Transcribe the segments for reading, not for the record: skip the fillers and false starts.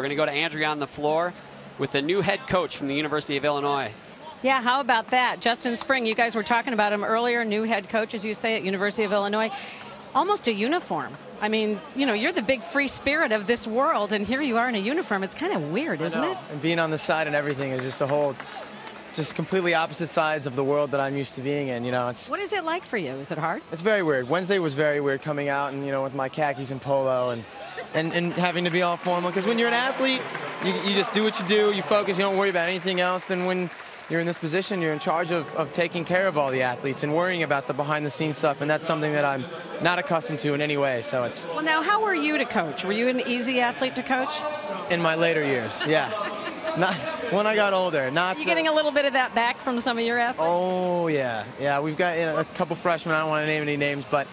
We're going to go to Andrea on the floor with the new head coach from the University of Illinois. Yeah, how about that? Justin Spring, you guys were talking about him earlier, new head coach, as you say, at University of Illinois. Almost a uniform. I mean, you know, you're the big free spirit of this world, and here you are in a uniform. It's kind of weird, isn't it? And being on the side and everything is just a whole, just completely opposite sides of the world that I'm used to being in. You know, it's. What is it like for you? Is it hard? It's very weird. Wednesday was very weird coming out and, you know, with my khakis and polo and having to be all formal. Because when you're an athlete, you just do what you do, you focus, you don't worry about anything else. Then when you're in this position, you're in charge of taking care of all the athletes and worrying about the behind-the-scenes stuff, and that's something that I'm not accustomed to in any way. So it's. Well, now, how were you to coach? Were you an easy athlete to coach? In my later years, yeah. Not when I got older. Not. You getting a little bit of that back from some of your athletes? Oh yeah, yeah. We've got a couple freshmen. I don't want to name any names, but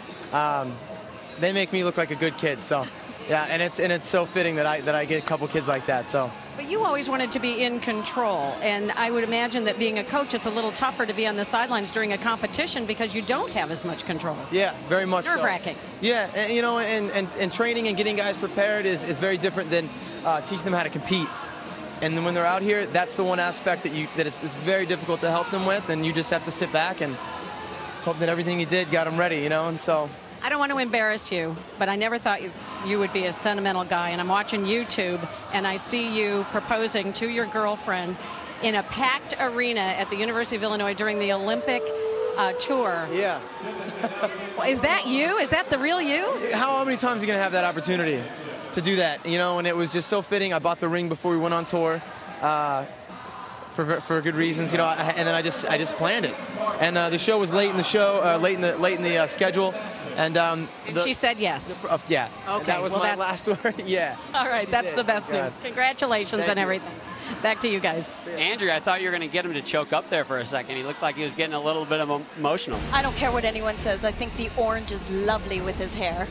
they make me look like a good kid. So yeah, and it's so fitting that I get a couple kids like that. So. But you always wanted to be in control, and I would imagine that being a coach, it's a little tougher to be on the sidelines during a competition because you don't have as much control. Yeah, very much so. Nerve-wracking. Yeah, and, you know, and training and getting guys prepared is very different than teaching them how to compete. And then when they're out here, that's the one aspect that it's very difficult to help them with, and you just have to sit back and hope that everything you did got them ready, you know, and so. I don't want to embarrass you, but I never thought you would be a sentimental guy. And I'm watching YouTube, and I see you proposing to your girlfriend in a packed arena at the University of Illinois during the Olympic tour. Yeah. Is that you? Is that the real you? How many times are you going to have that opportunity to do that? You know, and it was just so fitting. I bought the ring before we went on tour. For good reasons, you know, and then I just planned it, and the show was late in the show, late in the schedule, and she said yes. Yeah. Okay. That was my last word. Yeah. All right, that's the best news. Congratulations on everything. Back to you guys. Andrea, I thought you were going to get him to choke up there for a second. He looked like he was getting a little bit emotional. I don't care what anyone says. I think the orange is lovely with his hair.